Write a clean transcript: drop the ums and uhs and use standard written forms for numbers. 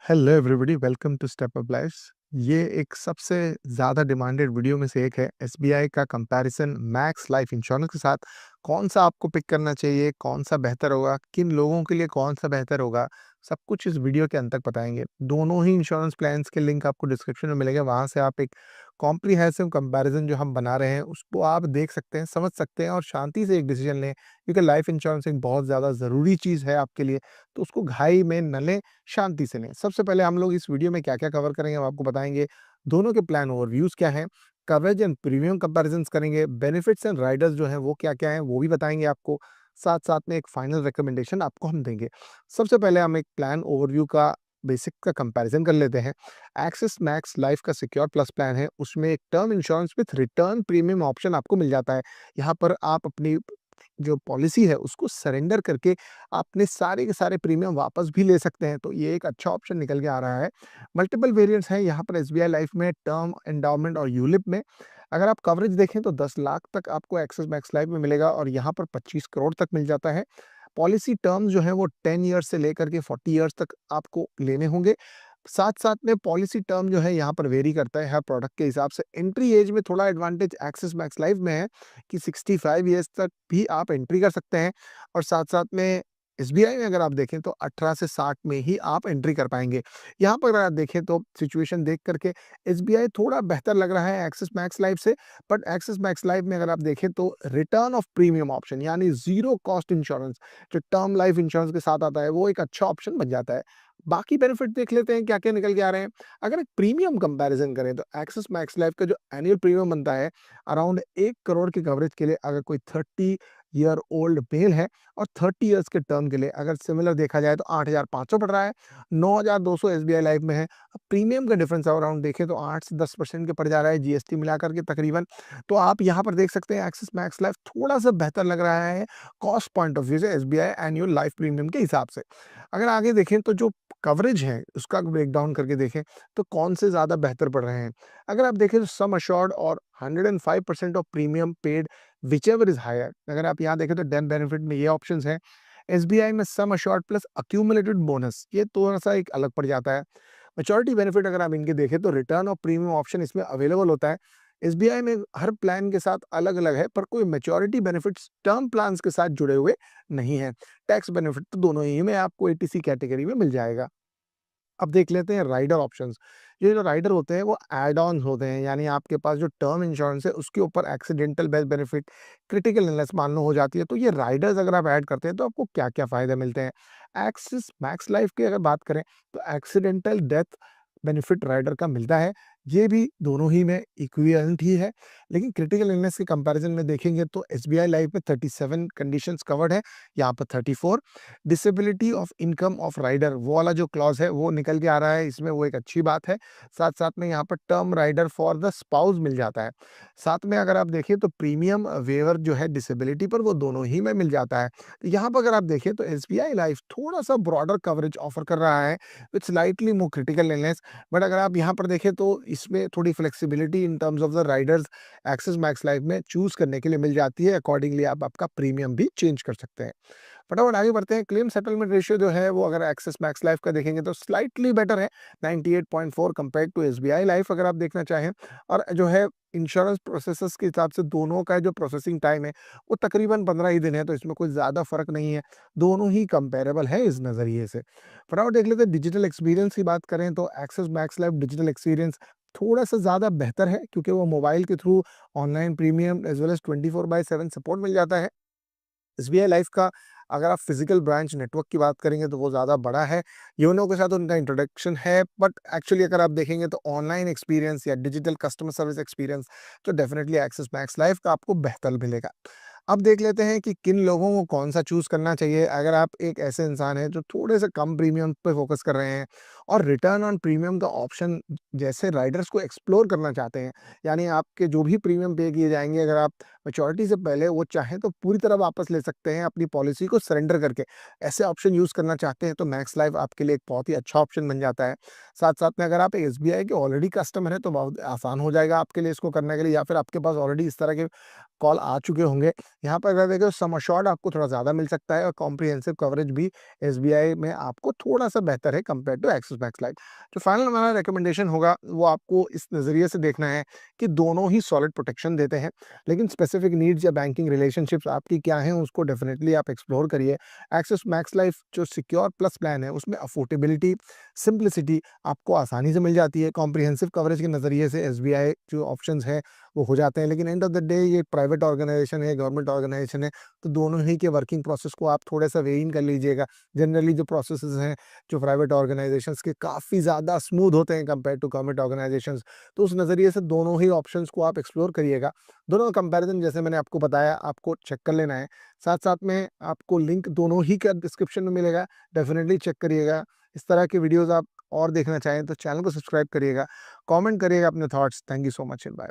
Hello everybody, welcome to step up lifes. ये एक सबसे ज़्यादा डिमांडेड वीडियो में से एक है। एसबीआई का कंपैरिजन मैक्स लाइफ इंश्योरेंस के साथ कौन सा आपको पिक करना चाहिए, कौन सा बेहतर होगा, किन लोगों के लिए कौन सा बेहतर होगा, सब कुछ इस वीडियो के अंत तक बताएंगे। दोनों ही इंश्योरेंस प्लान्स के लिंक आपको डिस्क्रिप्शन में मिलेगा। वहाँ से आप एक कॉम्प्रिहेंसिव कंपैरिजन जो हम बना रहे हैं उसको आप देख सकते हैं, समझ सकते हैं और शांति से एक डिसीजन लें, क्योंकि लाइफ इंश्योरेंस एक बहुत ज़्यादा ज़रूरी चीज़ है आपके लिए। तो उसको घाई में न लें, शांति से लें। सबसे पहले हम लोग इस वीडियो में क्या-क्या कवर करेंगे, हम आपको बताएँगे। दोनों के प्लान ओवरव्यूज़ क्या हैं, कवरेज एंड प्रीमियम कंपैरिज़न्स करेंगे, बेनिफिट्स एंड राइडर्स जो हैं वो क्या-क्या हैं, वो भी बताएँगे आपको। साथ-साथ में एक फाइनल रिकमेंडेशन आपको हम देंगे। सबसे पहले हम एक प्लान ओवरव्यू का बेसिक का कंपैरिज़न कर लेते हैं। एक्सिस मैक्स लाइफ का सिक्योर प्लस प्लान है, उसमें एक term insurance with return premium option आपको मिल जाता है। यहाँ पर आप अपनी जो पॉलिसी है उसको सरेंडर करके अपने सारे के सारे प्रीमियम वापस भी ले सकते हैं, तो ये एक अच्छा ऑप्शन निकल के आ रहा है। मल्टीपल वेरिएंट्स हैं यहाँ पर एसबीआई लाइफ में, टर्म, एंडाउमेंट और यूलिप में। अगर आप कवरेज देखें तो 10 लाख तक आपको एक्सिस मैक्स लाइफ में मिलेगा और यहाँ पर 25 करोड़ तक मिल जाता है। पॉलिसी टर्म्स जो है वो 10 ईयर्स से लेकर के 40 ईयर्स तक आपको लेने होंगे। साथ-साथ में पॉलिसी टर्म जो है यहाँ पर वेरी करता है हर प्रोडक्ट के हिसाब से। एंट्री एज में थोड़ा एडवांटेज एक्सिस मैक्स लाइफ में है कि 65 ईयर्स तक भी आप एंट्री कर सकते हैं और साथ-साथ में एसबीआई में अगर आप देखें तो 18 से 60 में ही आप एंट्री कर पाएँगे। यहाँ पर अगर आप देखें तो सिचुएशन देख कर के एसबीआई थोड़ा बेहतर लग रहा है एक्सिस मैक्स लाइफ से, बट एक्सिस मैक्स लाइफ में अगर आप देखें तो रिटर्न ऑफ प्रीमियम ऑप्शन यानी ज़ीरो कॉस्ट इंश्योरेंस जो टर्म लाइफ इंश्योरेंस के साथ आता है, वो एक अच्छा ऑप्शन बन जाता है। बाकी बेनिफिट देख लेते हैं क्या-क्या निकल के आ रहे हैं। अगर एक प्रीमियम कंपैरिज़न करें तो एक्सिस मैक्स लाइफ का जो एनुअल प्रीमियम बनता है अराउंड 1 करोड़ के कवरेज के लिए, अगर कोई 30 ईयर ओल्ड मेल है और 30 इयर्स के टर्म के लिए अगर सिमिलर देखा जाए तो 8,500 पड़ रहा है, 9,200 एसबीआई लाइफ में है। अब प्रीमियम का डिफरेंस अराउंड देखें तो 8 से 10% के पड़ जा रहा है जीएसटी मिलाकर के तकरीबन। तो आप यहाँ पर देख सकते हैं एक्सिस मैक्स लाइफ थोड़ा-सा बेहतर लग रहा है कॉस्ट पॉइंट ऑफ व्यू से एसबीआई एनुअल लाइफ प्रीमियम के हिसाब से। अगर आगे देखें तो जो कवरेज है उसका ब्रेकडाउन करके देखें तो कौन से ज़्यादा बेहतर पड़ रहे हैं। अगर आप देखें तो सम अश्योर्ड और 105% of premium paid whichever is higher. अगर आप यहाँ देखें तो डेथ बेनिफिट में ये ऑप्शंस हैं। एसबीआई में sum assured plus accumulated bonus, ये थोड़ा-सा एक अलग पड़ जाता है। मैच्योरिटी बेनिफिट अगर आप इनके देखें तो रिटर्न ऑफ प्रीमियम ऑप्शन इसमें अवेलेबल होता है। एसबीआई में हर प्लान के साथ अलग-अलग है, पर कोई मैच्योरिटी बेनिफिट्स टर्म प्लान्स के साथ जुड़े हुए नहीं हैं। टैक्स बेनिफिट तो दोनों ही में आपको एटीसी कैटेगरी में मिल जाएगा। अब देख लेते हैं राइडर ऑप्शंस। ये जो राइडर होते हैं वो ऐड ऑन्स होते हैं, यानी आपके पास जो टर्म इंश्योरेंस है उसके ऊपर accidental death benefit, critical illness मान लो हो जाती है, तो ये राइडर्स अगर आप ऐड करते हैं तो आपको क्या-क्या फ़ायदे मिलते हैं। एक्सिस मैक्स लाइफ की अगर बात करें तो एक्सीडेंटल डेथ बेनिफिट राइडर का मिलता है। ये भी दोनों ही में इक्विवेलेंट ही है, लेकिन क्रिटिकल इलनेस के कंपैरिजन में देखेंगे तो एसबीआई लाइफ में 37 कंडीशंस कवर्ड है, यहाँ पर 34। Disability of income of rider वो वाला जो क्लॉज़ है वो निकल के आ रहा है इसमें, वो एक अच्छी बात है। साथ-साथ में यहाँ पर term rider for the spouse मिल जाता है। साथ में अगर आप देखें तो प्रीमियम वेवर जो है डिसेबिलिटी पर वो दोनों ही में मिल जाता है। यहाँ पर अगर आप देखें तो एसबीआई लाइफ थोड़ा-सा ब्रॉडर कवरेज ऑफर कर रहा है with slightly more critical illness, but अगर आप यहाँ पर देखें तो इसमें थोड़ी flexibility in terms of the Riders axis max life में चूज़ करने के लिए मिल जाती है। अकॉर्डिंगली आप आपका प्रीमियम भी चेंज कर सकते हैं। फटाफट आगे बढ़ते हैं। क्लेम सेटलमेंट रेशियो जो है वो अगर एक्सिस मैक्स लाइफ का देखेंगे तो स्लाइटली बेटर है, 98.4 कंपेयर्ड टू एसबीआई लाइफ अगर आप देखना चाहें। और जो है इंश्योरेंस प्रोसेसेस के हिसाब से दोनों का जो प्रोसेसिंग टाइम है वो तकरीबन 15 ही दिन है, तो इसमें कोई ज़्यादा फ़र्क नहीं है। दोनों ही कंपेरेबल है इस नज़रिए से। फटाफट देख लेते हैं डिजिटल एक्सपीरियंस की बात करें तो Axis max Life digital experience थोड़ा-सा ज़्यादा बेहतर है, क्योंकि वो मोबाइल के through online premium as well as 24/7 support मिल जाता है। एसबीआई लाइफ का अगर आप फिजिकल ब्रांच नेटवर्क की बात करेंगे तो वो ज़्यादा बड़ा है। योनो के साथ उनका इंट्रोडक्शन है, बट एक्चुअली अगर आप देखेंगे तो ऑनलाइन एक्सपीरियंस या डिजिटल कस्टमर सर्विस एक्सपीरियंस तो डेफिनिटली एक्सिस मैक्स लाइफ का आपको बेहतर मिलेगा। अब देख लेते हैं कि किन लोगों को कौन-सा चूज़ करना चाहिए। अगर आप एक ऐसे इंसान हैं जो थोड़े से कम प्रीमियम पे फ़ोकस कर रहे हैं और रिटर्न ऑन प्रीमियम का ऑप्शन जैसे राइडर्स को एक्सप्लोर करना चाहते हैं, यानी आपके जो भी प्रीमियम पे किए जाएँगे, अगर आप मैच्योरिटी से पहले वो चाहें तो पूरी तरह वापस ले सकते हैं अपनी पॉलिसी को सरेंडर करके। ऐसे ऑप्शन यूज़ करना चाहते हैं तो मैक्स लाइफ आपके लिए एक बहुत ही अच्छा ऑप्शन बन जाता है। साथ-साथ में अगर आप एसबीआई के ऑलरेडी कस्टमर हैं तो बहुत आसान हो जाएगा आपके लिए इसको करने के लिए, या फिर आपके पास ऑलरेडी इस तरह के कॉल आ चुके होंगे। यहाँ पर अगर देखें सम एश्योर्ड आपको थोड़ा ज़्यादा मिल सकता है और कॉम्प्रिहेंसिव कवरेज भी एसबीआई में आपको थोड़ा-सा बेहतर है compare to Axis max Life. जो फाइनल हमारा रिकमेंडेशन होगा वो आपको इस नज़रिए से देखना है कि दोनों ही सॉलिड प्रोटेक्शन देते हैं, लेकिन स्पेसिफिक नीड्स या बैंकिंग रिलेशनशिप्स आपकी क्या हैं उसको डेफिनिटली आप एक्सप्लोर करिए। एक्सिस मैक्स लाइफ जो सिक्योर प्लस प्लान है उसमें अफोर्डेबिलिटी, सिंप्लिसिटी आपको आसानी से मिल जाती है। कॉम्प्रिहेंसिव कवरेज के नज़रिए से एसबीआई जो ऑप्शंस हैं वो हो जाते हैं, लेकिन एंड ऑफ द डे ये प्राइवेट ऑर्गेनाइजेशन है, गवर्नमेंट ऑर्गेनाइजेशन है, तो दोनों ही के वर्किंग प्रोसेस को आप थोड़ा-सा वेइ इन कर लीजिएगा। जनरली जो प्रोसेसेस हैं, जो प्राइवेट ऑर्गेनाइजेशंस के काफ़ी ज़्यादा स्मूथ होते हैं कंपेयर टू गवर्नमेंट ऑर्गेनाइजेशंस, तो उस नज़रिए से दोनों ही ऑप्शंस को आप एक्सप्लोर करिएगा। दोनों का कंपैरिज़न जैसे मैंने आपको बताया आपको चेक कर लेना है। साथ-साथ में आपको लिंक दोनों ही का डिस्क्रिप्शन में मिलेगा, डेफिनिटली चेक करिएगा। इस तरह की वीडियोज़ आप और देखना चाहें तो चैनल को सब्सक्राइब करिएगा, कमेंट करिएगा अपने thoughts. Thank you so much and bye.